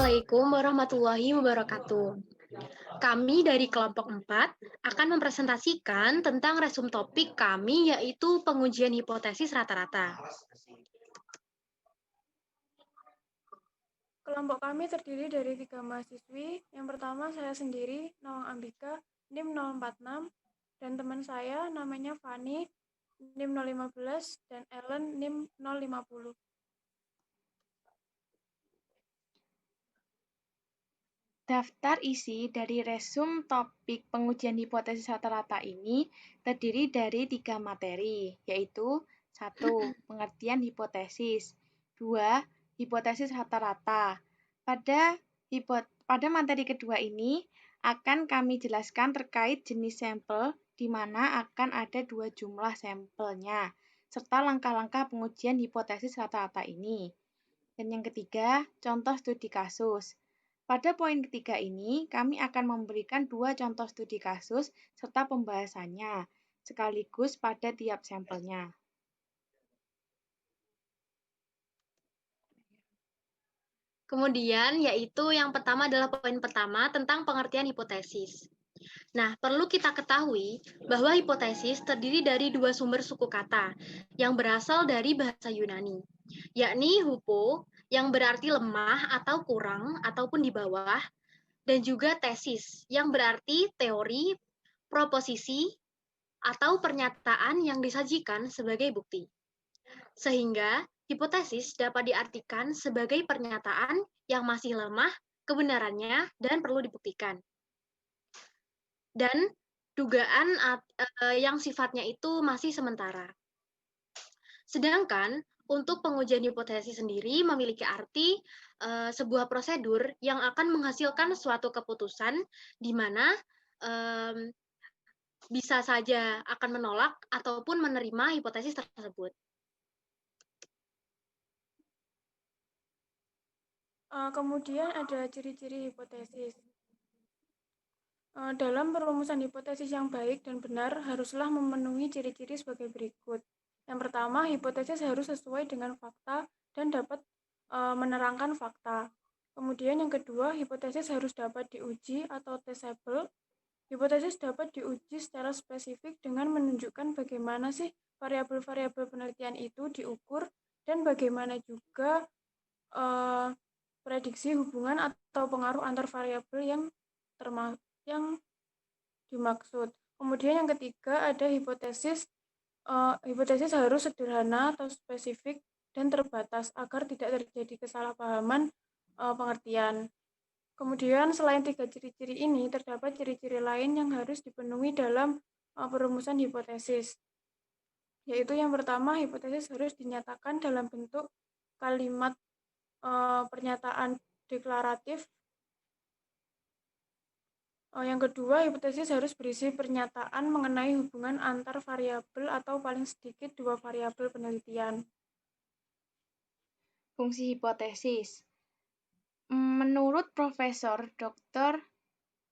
Assalamualaikum warahmatullahi wabarakatuh. Kami dari kelompok 4 akan mempresentasikan tentang resum topik kami yaitu pengujian hipotesis rata-rata. Kelompok kami terdiri dari 3 mahasiswi. Yang pertama saya sendiri, Nawang Ambika, NIM 046, dan teman saya namanya Fani, NIM 015, dan Ellen, NIM 050. Daftar isi dari resum topik pengujian hipotesis rata-rata ini terdiri dari 3 materi, yaitu 1. Pengertian hipotesis, 2. Hipotesis rata-rata. Pada materi kedua ini akan kami jelaskan terkait jenis sampel di mana akan ada 2 jumlah sampelnya, serta langkah-langkah pengujian hipotesis rata-rata ini. Dan yang ketiga, contoh studi kasus. Pada poin ketiga ini, kami akan memberikan 2 contoh studi kasus serta pembahasannya, sekaligus pada tiap sampelnya. Kemudian yaitu yang pertama adalah poin pertama tentang pengertian hipotesis. Nah, perlu kita ketahui bahwa hipotesis terdiri dari 2 sumber suku kata yang berasal dari bahasa Yunani, yakni hupo yang berarti lemah atau kurang ataupun di bawah, dan juga tesis yang berarti teori, proposisi, atau pernyataan yang disajikan sebagai bukti. Sehingga hipotesis dapat diartikan sebagai pernyataan yang masih lemah kebenarannya dan perlu dibuktikan. Dan dugaan yang sifatnya itu masih sementara. Sedangkan untuk pengujian hipotesis sendiri memiliki arti sebuah prosedur yang akan menghasilkan suatu keputusan di mana bisa saja akan menolak ataupun menerima hipotesis tersebut. Kemudian ada ciri-ciri hipotesis. Dalam perumusan hipotesis yang baik dan benar haruslah memenuhi ciri-ciri sebagai berikut. Yang pertama, hipotesis harus sesuai dengan fakta dan dapat menerangkan fakta. Kemudian yang kedua, hipotesis harus dapat diuji atau testable. Hipotesis dapat diuji secara spesifik dengan menunjukkan bagaimana sih variabel-variabel penelitian itu diukur dan bagaimana juga prediksi hubungan atau pengaruh antar variabel yang dimaksud. Kemudian yang ketiga ada hipotesis. Hipotesis harus sederhana atau spesifik dan terbatas agar tidak terjadi kesalahpahaman pengertian. Kemudian selain 3 ciri-ciri ini, terdapat ciri-ciri lain yang harus dipenuhi dalam perumusan hipotesis. Yaitu yang pertama, hipotesis harus dinyatakan dalam bentuk kalimat pernyataan deklaratif. Yang kedua, hipotesis harus berisi pernyataan mengenai hubungan antar variabel atau paling sedikit 2 variabel penelitian. Fungsi hipotesis. Menurut Profesor Dr.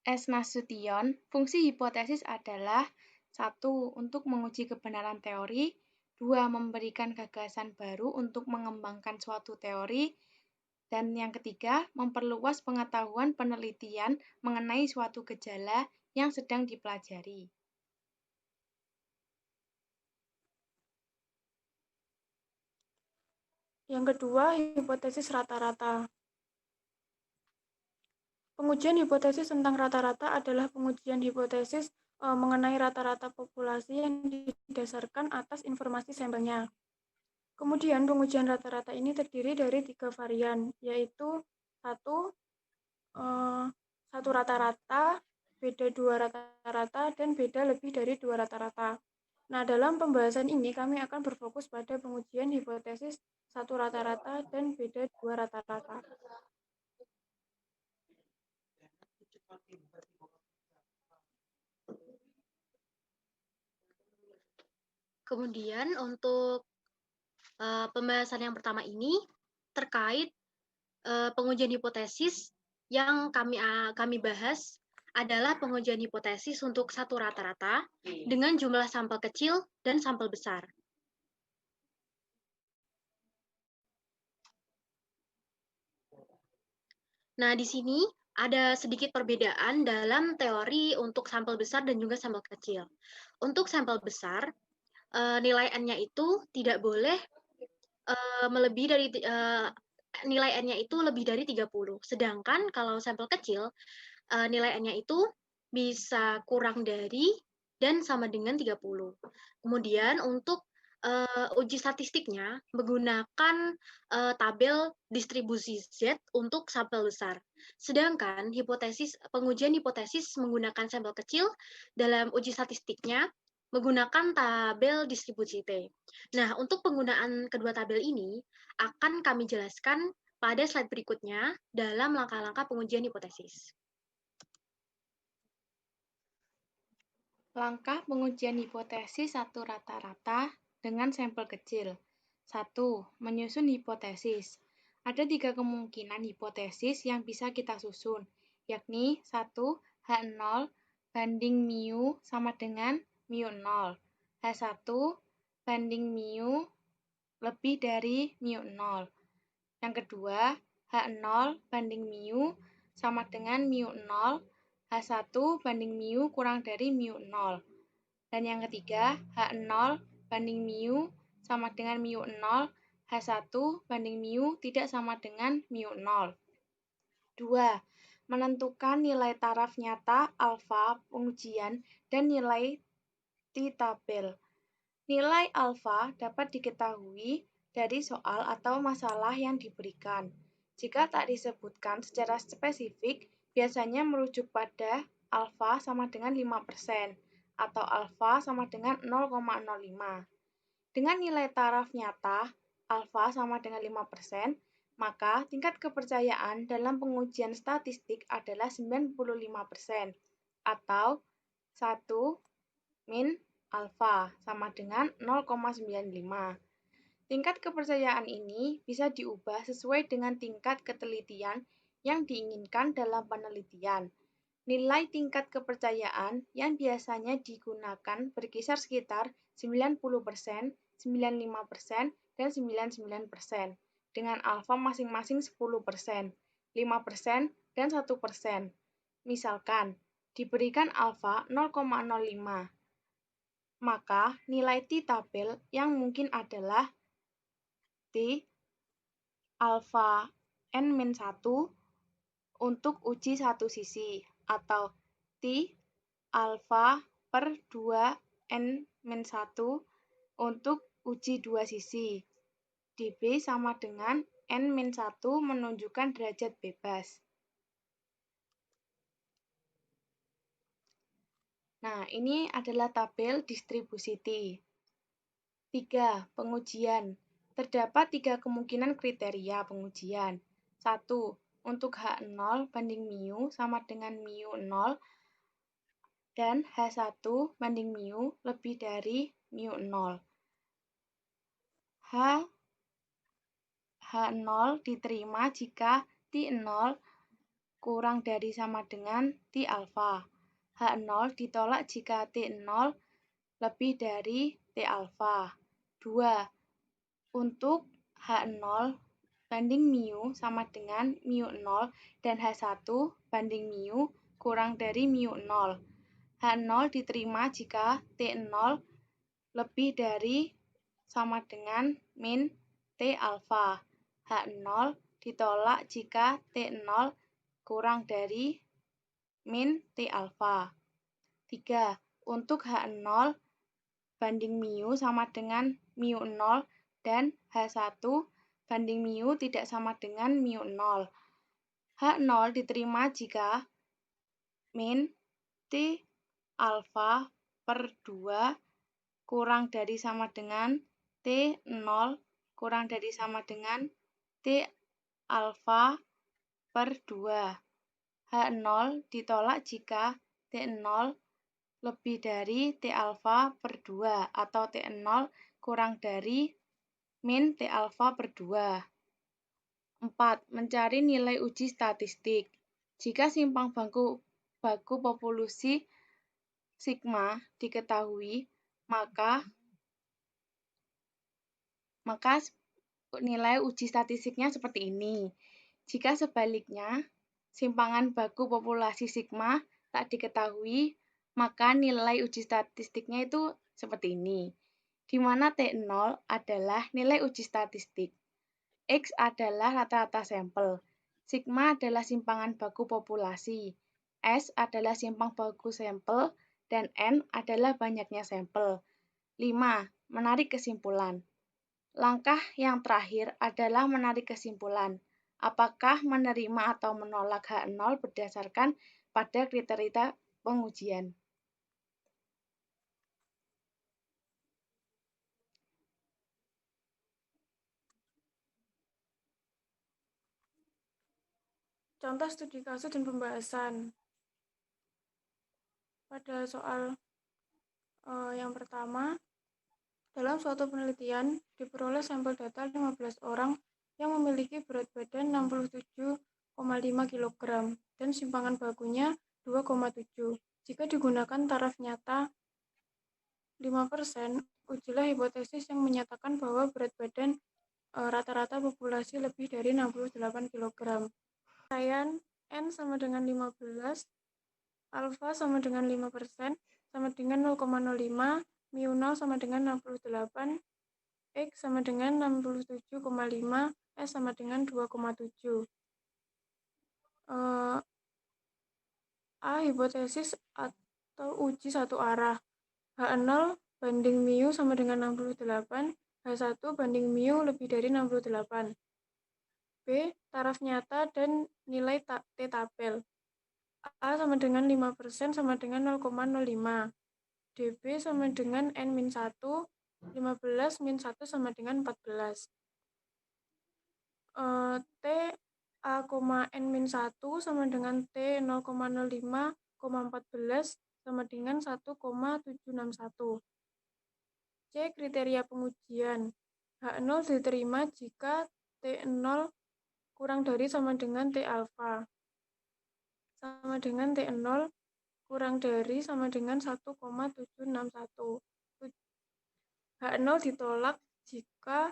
S. Nasution, fungsi hipotesis adalah 1. Untuk menguji kebenaran teori, 2. Memberikan gagasan baru untuk mengembangkan suatu teori, dan yang ketiga, memperluas pengetahuan penelitian mengenai suatu gejala yang sedang dipelajari. Yang kedua, hipotesis rata-rata. Pengujian hipotesis tentang rata-rata adalah pengujian hipotesis mengenai rata-rata populasi yang didasarkan atas informasi sampelnya. Kemudian pengujian rata-rata ini terdiri dari 3 varian, yaitu 1 rata-rata, beda 2 rata-rata, dan beda lebih dari 2 rata-rata. Nah, dalam pembahasan ini kami akan berfokus pada pengujian hipotesis 1 rata-rata dan beda 2 rata-rata. Kemudian untuk pembahasan yang pertama ini terkait pengujian hipotesis yang kami bahas adalah pengujian hipotesis untuk 1 rata-rata dengan jumlah sampel kecil dan sampel besar. Nah, di sini ada sedikit perbedaan dalam teori untuk sampel besar dan juga sampel kecil. Untuk sampel besar, nilai N-nya itu tidak boleh melebihi dari nilai N-nya itu lebih dari 30. Sedangkan kalau sampel kecil, nilai N-nya itu bisa kurang dari dan sama dengan 30. Kemudian untuk uji statistiknya menggunakan tabel distribusi Z untuk sampel besar. Sedangkan pengujian hipotesis menggunakan sampel kecil dalam uji statistiknya menggunakan tabel distribusi T. Nah, untuk penggunaan kedua tabel ini akan kami jelaskan pada slide berikutnya dalam langkah-langkah pengujian hipotesis. Langkah pengujian hipotesis satu rata-rata dengan sampel kecil. 1. Menyusun hipotesis. Ada 3 kemungkinan hipotesis yang bisa kita susun, yakni 1. H0 banding mu sama dengan mu0. H1 banding mu lebih dari mu0. Yang kedua, H0 banding mu sama dengan mu0. H1 banding mu kurang dari mu0. Dan yang ketiga, H0 banding mu sama dengan mu0, H1 banding mu tidak sama dengan mu0. 2. Menentukan nilai taraf nyata alfa pengujian dan nilai T-tabel. Nilai alfa dapat diketahui dari soal atau masalah yang diberikan. Jika tak disebutkan secara spesifik, biasanya merujuk pada alfa sama dengan 5% atau alfa sama dengan 0,05. Dengan nilai taraf nyata alfa sama dengan 5%, maka tingkat kepercayaan dalam pengujian statistik adalah 95% atau 1 min alfa sama dengan 0,95. Tingkat kepercayaan ini bisa diubah sesuai dengan tingkat ketelitian yang diinginkan dalam penelitian. Nilai tingkat kepercayaan yang biasanya digunakan berkisar sekitar 90%, 95%, dan 99%, dengan alfa masing-masing 10%, 5%, dan 1%. Misalkan, diberikan alfa 0,05, maka nilai T-tabel yang mungkin adalah T alfa N-1 untuk uji satu sisi, atau T alfa per 2 N-1 untuk uji dua sisi. dB sama dengan N-1 menunjukkan derajat bebas. Nah, ini adalah tabel distribusi T. 3. Pengujian. Terdapat 3 kemungkinan kriteria pengujian. 1. Untuk H0 banding mu sama dengan mu0 dan H1 banding mu lebih dari mu0. H0 diterima jika T0 kurang dari sama dengan T alfa. H0 ditolak jika T0 lebih dari T alfa. 2. Untuk H0 banding mu sama dengan mu0 dan H1 banding mu kurang dari mu0. H0 diterima jika T0 lebih dari sama dengan min T alfa. H0 ditolak jika T0 kurang dari min T alfa. 3. Untuk H0 banding mu sama dengan mu0 dan H1 banding mu tidak sama dengan mu0. H0 diterima jika min T alfa per 2 kurang dari sama dengan T0 kurang dari sama dengan T alfa per 2. H0 ditolak jika T0 lebih dari T alfa per 2 atau T0 kurang dari min T alfa per 2. 4. Mencari nilai uji statistik. Jika simpang baku populasi sigma diketahui, maka nilai uji statistiknya seperti ini. Jika sebaliknya, simpangan baku populasi sigma tak diketahui, maka nilai uji statistiknya itu seperti ini, di mana T0 adalah nilai uji statistik, X adalah rata-rata sampel, sigma adalah simpangan baku populasi, S adalah simpang baku sampel, dan N adalah banyaknya sampel. 5. Menarik kesimpulan. Langkah yang terakhir adalah menarik kesimpulan. Apakah menerima atau menolak H0 berdasarkan pada kriteria pengujian. Contoh studi kasus dan pembahasan. Pada soal yang pertama, dalam suatu penelitian diperoleh sampel data 15 orang yang memiliki berat badan 67,5 kg dan simpangan bakunya 2,7. Jika digunakan taraf nyata 5%, ujilah hipotesis yang menyatakan bahwa berat badan rata-rata populasi lebih dari 68 kg. Raian N sama dengan 15, alfa sama dengan 5%, sama dengan 0,05, mu 0 sama dengan 68, X sama dengan 67,5, S sama dengan 2,7. A. Hipotesis atau uji satu arah. H0 banding mu sama dengan 68, H1 banding mu lebih dari 68. B. Taraf nyata dan nilai T tabel. A sama dengan 5% sama dengan 0,05. DB sama dengan N-1, 15 min 1 sama dengan 14. T A, N-1 sama dengan T 0,05,14 sama dengan 1,761. C. Kriteria pengujian. H0 diterima jika T0 kurang dari sama dengan T alfa sama dengan T0 kurang dari sama dengan 1,761. H0 ditolak jika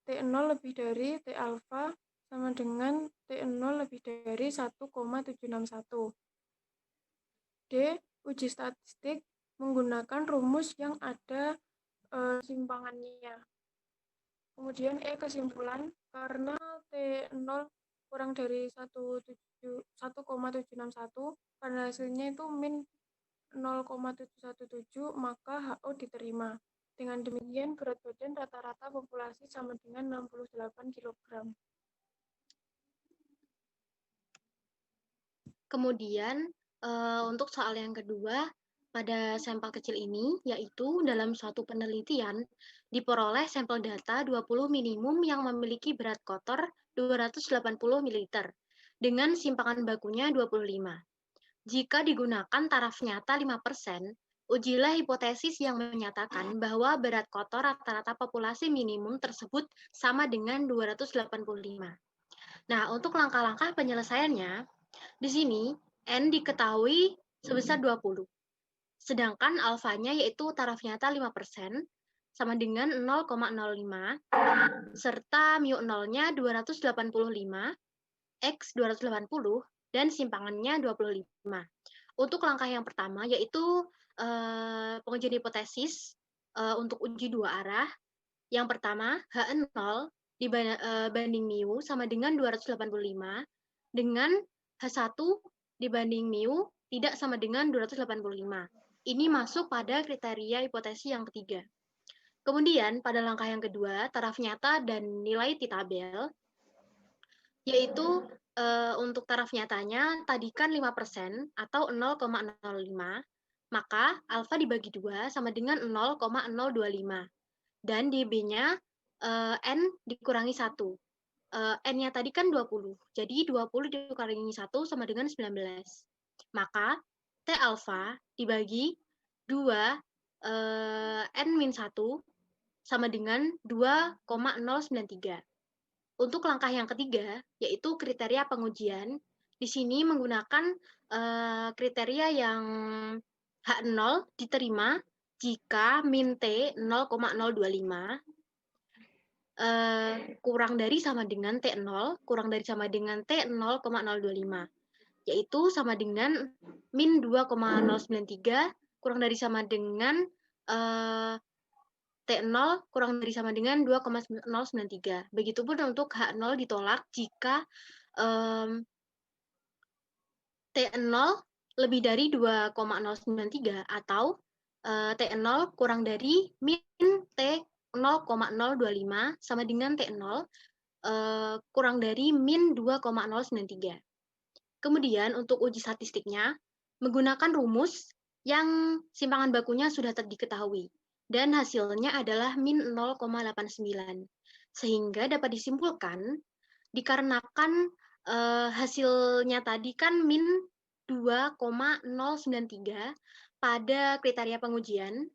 T0 lebih dari T alfa sama dengan T0 lebih dari 1,761. D. Uji statistik menggunakan rumus yang ada simpangannya. Kemudian E. Kesimpulan, karena T0 kurang dari 1,761, karena hasilnya itu min 0,717, maka HO diterima. Dengan demikian, berat badan rata-rata populasi sama dengan 68 kg. Kemudian, untuk soal yang kedua, pada sampel kecil ini, yaitu dalam suatu penelitian, diperoleh sampel data 20 minimum yang memiliki berat kotor 280 ml, dengan simpangan bakunya 25. Jika digunakan taraf nyata 5%, ujilah hipotesis yang menyatakan bahwa berat kotor rata-rata populasi minimum tersebut sama dengan 285. Nah, untuk langkah-langkah penyelesaiannya, di sini N diketahui sebesar 20. Sedangkan alfanya yaitu taraf nyata 5% sama dengan 0,05 serta mu 0-nya 285, X 280 dan simpangannya 25. Untuk langkah yang pertama yaitu pengujian hipotesis untuk uji dua arah. Yang pertama, H0 dibanding mu sama dengan 285 dengan H1 dibanding mu tidak sama dengan 285. Ini masuk pada kriteria hipotesis yang ketiga. Kemudian pada langkah yang kedua, taraf nyata dan nilai T tabel, yaitu untuk taraf nyatanya tadi kan 5% atau 0,05, maka alfa dibagi 2 sama dengan 0,025. Dan DB-nya N dikurangi 1. N-nya tadi kan 20, jadi 20 dikurangi 1 sama dengan 19. Maka T alfa dibagi 2 N-1 sama dengan 2,093. Untuk langkah yang ketiga, yaitu kriteria pengujian, di sini menggunakan kriteria yang H0 diterima jika min T 0,025 kurang dari sama dengan T0, kurang dari sama dengan T 0,025. yaitu sama dengan min 2,093 kurang dari sama dengan T0 kurang dari sama dengan 2,093. Begitupun untuk H0 ditolak jika T0 lebih dari 2,093 atau T0 kurang dari min T0,025 sama dengan T0 kurang dari min 2,093. Kemudian untuk uji statistiknya, menggunakan rumus yang simpangan bakunya sudah diketahui, dan hasilnya adalah min 0,89. Sehingga dapat disimpulkan, dikarenakan hasilnya tadi kan min 2,093 pada kriteria pengujian,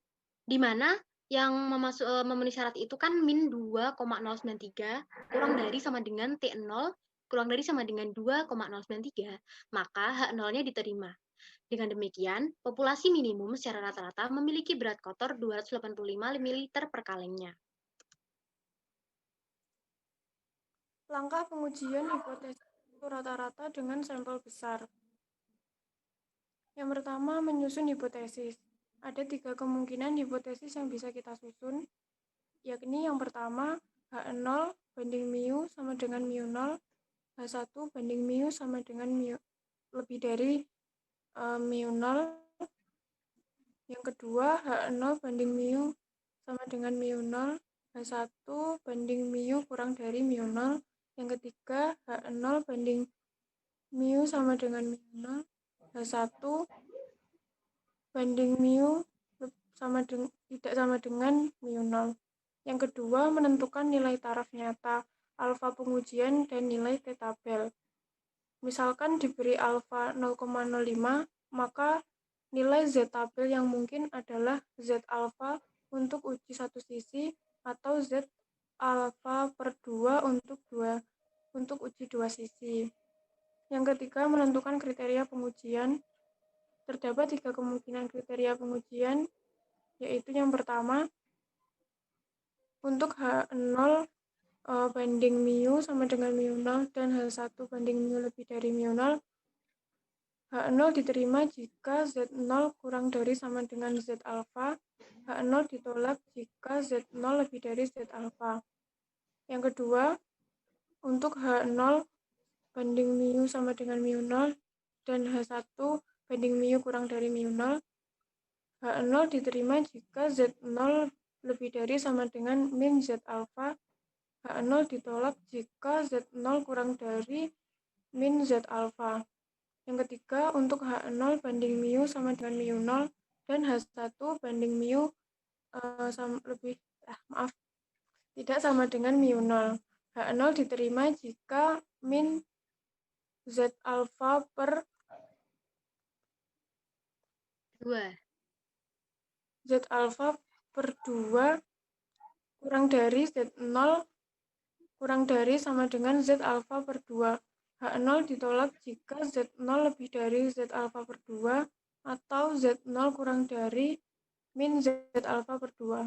di mana yang memenuhi syarat itu kan min 2,093 kurang dari sama dengan T0 kurang dari sama dengan 2,093, maka H0-nya diterima. Dengan demikian, populasi minimum secara rata-rata memiliki berat kotor 285 ml per kalengnya. Langkah pengujian hipotesis rata-rata dengan sampel besar. Yang pertama, menyusun hipotesis. Ada 3 kemungkinan hipotesis yang bisa kita susun, yakni yang pertama, H0 banding mu sama dengan mu0, H1 banding mu sama dengan lebih dari mu0. Yang kedua, H0 banding mu sama dengan mu0, H1 banding mu kurang dari mu0. Yang ketiga, H0 banding mu sama dengan mu0, H1 banding mu tidak sama dengan mu0. Yang kedua, menentukan nilai taraf nyata, alfa pengujian, dan nilai T-tabel. Misalkan diberi alfa 0,05, maka nilai Z-tabel yang mungkin adalah Z alfa untuk uji satu sisi atau Z alfa per 2 untuk uji dua sisi. Yang ketiga, menentukan kriteria pengujian. Terdapat 3 kemungkinan kriteria pengujian, yaitu yang pertama, untuk H0 banding mu sama dengan mu0 dan H1 banding mu lebih dari mu0, H0 diterima jika Z0 kurang dari sama dengan Z alfa, H0 ditolak jika Z0 lebih dari Z alfa. Yang kedua, untuk H0 banding mu sama dengan mu0 dan H1 banding mu kurang dari mu0, H0 diterima jika Z0 lebih dari sama dengan min Z alfa, H0 ditolak jika Z0 kurang dari min Z alfa. Yang ketiga, untuk H0 banding mu sama dengan mu0 dan H1 banding mu tidak sama dengan mu0. H0 diterima jika min Z alfa per 2 Z alfa per 2 kurang dari Z0 kurang dari sama dengan Z alfa per 2. H0 ditolak jika Z0 lebih dari Z alfa per 2 atau Z0 kurang dari min Z alfa per 2.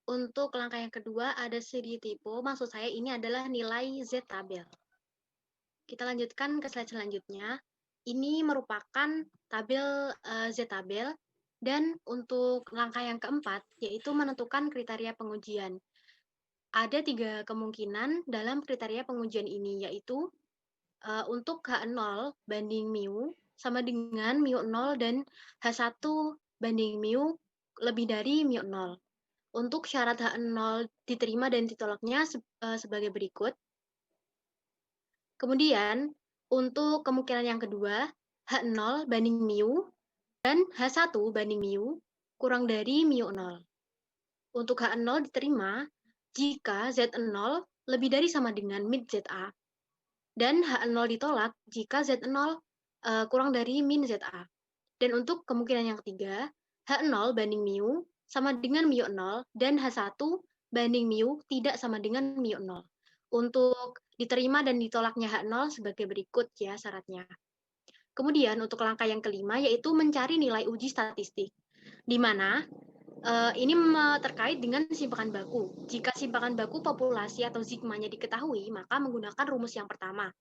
Untuk langkah yang kedua ada studi typo, maksud saya ini adalah nilai Z-tabel. Kita lanjutkan ke slide selanjutnya. Ini merupakan tabel Z-tabel, dan untuk langkah yang keempat yaitu menentukan kriteria pengujian. Ada 3 kemungkinan dalam kriteria pengujian ini, yaitu untuk H0 banding mu sama dengan mu0 dan H1 banding mu lebih dari mu0. Untuk syarat H0 diterima dan ditolaknya sebagai berikut. Kemudian, untuk kemungkinan yang kedua, H0 banding mu dan H1 banding mu kurang dari mu0. Untuk H0 diterima jika Z0 lebih dari sama dengan min ZA, dan H0 ditolak jika Z0 kurang dari min ZA. Dan untuk kemungkinan yang ketiga, H0 banding mu sama dengan mu0 dan H1 banding mu tidak sama dengan mu0. Untuk diterima dan ditolaknya H0 sebagai berikut ya syaratnya. Kemudian untuk langkah yang kelima yaitu mencari nilai uji statistik, di mana ini terkait dengan simpangan baku. Jika simpangan baku populasi atau sigmanya diketahui, maka menggunakan rumus yang pertama.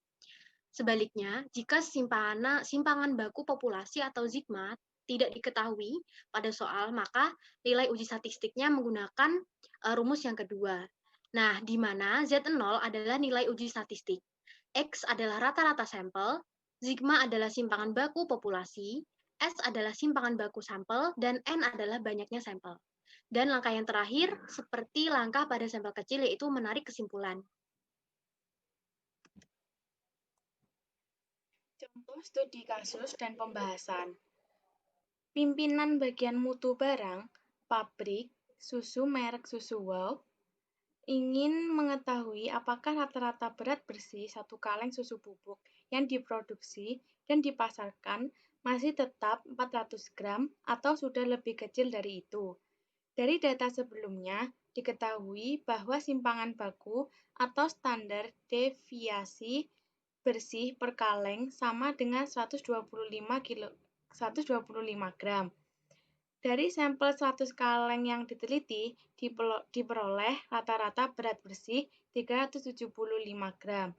Sebaliknya, jika simpangan baku populasi atau sigma tidak diketahui pada soal, maka nilai uji statistiknya menggunakan rumus yang kedua. Nah, di mana Z0 adalah nilai uji statistik, X adalah rata-rata sampel, sigma adalah simpangan baku populasi, S adalah simpangan baku sampel, dan N adalah banyaknya sampel. Dan langkah yang terakhir, seperti langkah pada sampel kecil, yaitu menarik kesimpulan. Contoh studi kasus dan pembahasan. Pimpinan bagian mutu barang, pabrik, susu merek Susu Wow, ingin mengetahui apakah rata-rata berat bersih satu kaleng susu bubuk yang diproduksi dan dipasarkan masih tetap 400 gram atau sudah lebih kecil dari itu. Dari data sebelumnya, diketahui bahwa simpangan baku atau standar deviasi bersih per kaleng sama dengan 125 gram. Dari sampel 100 kaleng yang diteliti, diperoleh rata-rata berat bersih 375 gram.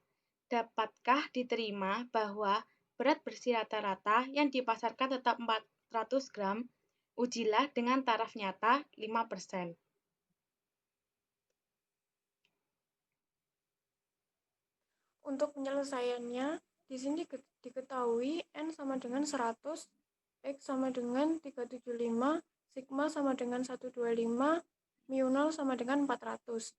Dapatkah diterima bahwa berat bersih rata-rata yang dipasarkan tetap 400 gram? Ujilah dengan taraf nyata 5%. Untuk penyelesaiannya, di sini diketahui N sama dengan 100, X sama dengan 375, sigma sama dengan 125, mu 0 sama dengan 400.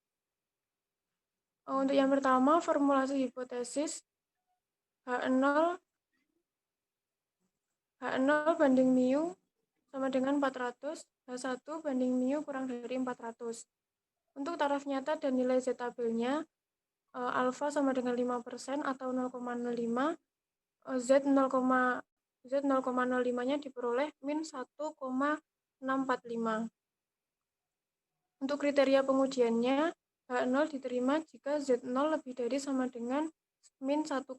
Untuk yang pertama, formulasi hipotesis H0 banding mu sama dengan 400, H1 banding mu kurang dari 400. Untuk taraf nyata dan nilai Z tabelnya, alfa sama dengan 5% atau 0,05, Z 0,05-nya diperoleh min 1,645. Untuk kriteria pengujiannya, H0 diterima jika Z0 lebih dari sama dengan min 1,64,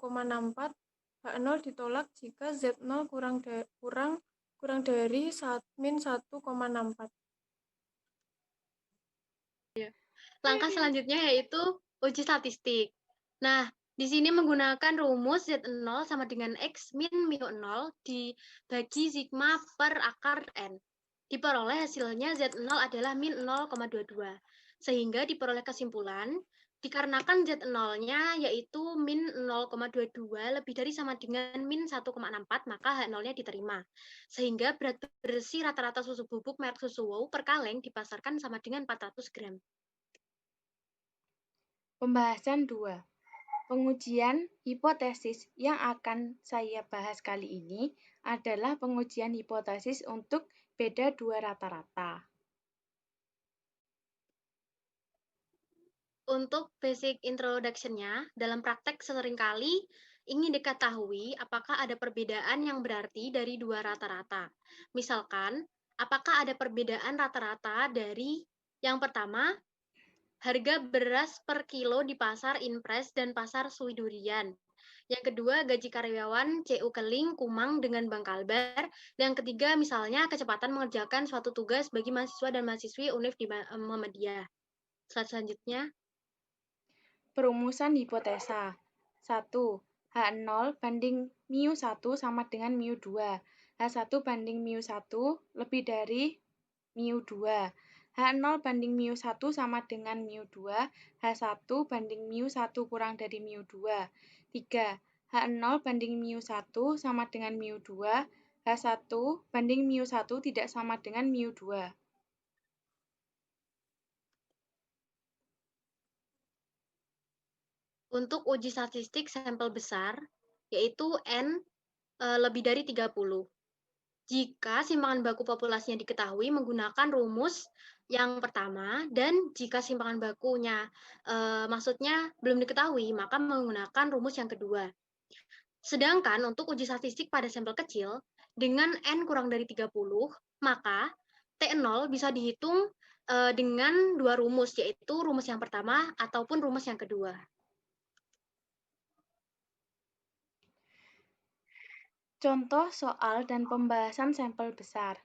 H0 ditolak jika Z0 kurang dari min 1,64. Langkah selanjutnya yaitu uji statistik. Nah, di sini menggunakan rumus Z0 sama dengan X min mu 0 dibagi sigma per akar N. Diperoleh hasilnya Z0 adalah min 0,22. Sehingga diperoleh kesimpulan, dikarenakan Z0-nya yaitu min 0,22 lebih dari sama dengan min 1,64, maka H0-nya diterima. Sehingga berat bersih rata-rata susu bubuk merek Susu Wow per kaleng dipasarkan sama dengan 400 gram. Pembahasan 2. Pengujian hipotesis yang akan saya bahas kali ini adalah pengujian hipotesis untuk beda dua rata-rata. Untuk basic introduction-nya, dalam praktek seringkali ingin diketahui apakah ada perbedaan yang berarti dari dua rata-rata. Misalkan, apakah ada perbedaan rata-rata dari yang pertama, harga beras per kilo di pasar Impres dan pasar Suidurian. Yang kedua, gaji karyawan CU Keling, Kumang dengan Bank Kalbar. Dan yang ketiga, misalnya kecepatan mengerjakan suatu tugas bagi mahasiswa dan mahasiswi UNIF di Muhammadiyah. Slide selanjutnya. Perumusan hipotesa. 1. H0 banding mu 1 sama dengan mu 2. H1 banding mu 1 lebih dari mu 2. H0 banding mu 1 sama dengan mu 2. H1 banding mu 1 kurang dari mu 2. 3. H0 banding mu 1 sama dengan mu 2. H1 banding mu 1 tidak sama dengan mu 2. Untuk uji statistik sampel besar, yaitu N lebih dari 30. Jika simpangan baku populasinya diketahui menggunakan rumus yang pertama, dan jika simpangan bakunya maksudnya belum diketahui, maka menggunakan rumus yang kedua. Sedangkan untuk uji statistik pada sampel kecil, dengan N kurang dari 30, maka T0 bisa dihitung dengan dua rumus, yaitu rumus yang pertama ataupun rumus yang kedua. Contoh soal dan pembahasan sampel besar.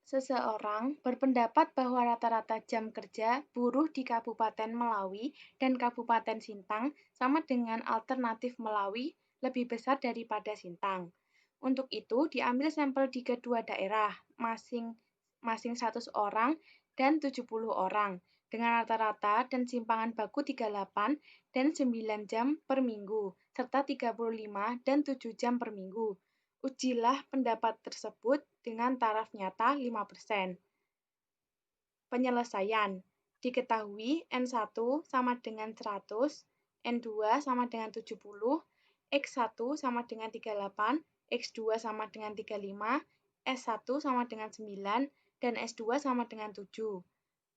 Seseorang berpendapat bahwa rata-rata jam kerja buruh di Kabupaten Melawi dan Kabupaten Sintang sama dengan alternatif Melawi lebih besar daripada Sintang. Untuk itu, diambil sampel di kedua daerah, masing-masing 100 orang dan 70 orang, dengan rata-rata dan simpangan baku 38 dan 9 jam per minggu, serta 35 dan 7 jam per minggu. Ujilah pendapat tersebut dengan taraf nyata 5%. Penyelesaian. Diketahui N1 sama dengan 100, N2 sama dengan 70, X1 sama dengan 38, X2 sama dengan 35, S1 sama dengan 9, dan S2 sama dengan 7.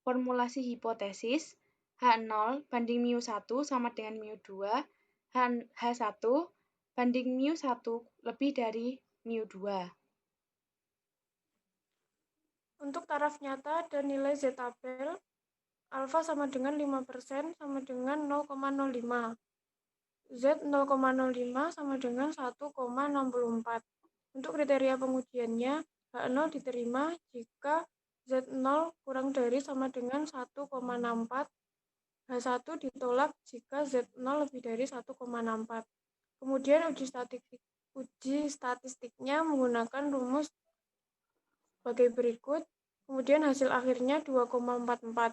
Formulasi hipotesis, H0 banding mu1 sama dengan mu2, H1 banding mu1 lebih dari mu2. Untuk taraf nyata dan nilai Z-tabel, alfa sama dengan 5% sama dengan 0,05. Z 0,05 sama dengan 1,64. Untuk kriteria pengujiannya, H0 diterima jika Z0 kurang dari sama dengan 1,64. H1 ditolak jika Z0 lebih dari 1,64. Kemudian uji statistiknya menggunakan rumus sebagai berikut. Kemudian hasil akhirnya 2,44.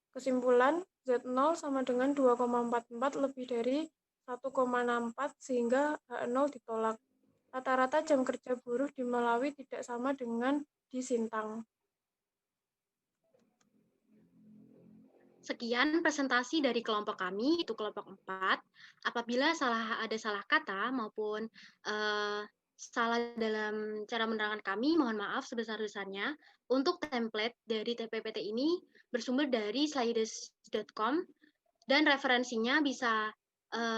Kesimpulan, Z0 sama dengan 2,44 lebih dari 1,64 sehingga H0 ditolak. Rata-rata jam kerja buruh di Melawi tidak sama dengan di Sintang. Sekian presentasi dari kelompok kami, itu kelompok 4. Apabila ada salah kata maupun salah dalam cara menerangkan kami, mohon maaf sebesar-besarnya. Untuk template dari TPPT ini bersumber dari slides.com dan referensinya bisa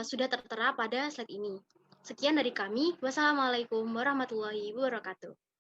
sudah tertera pada slide ini. Sekian dari kami. Wassalamualaikum warahmatullahi wabarakatuh.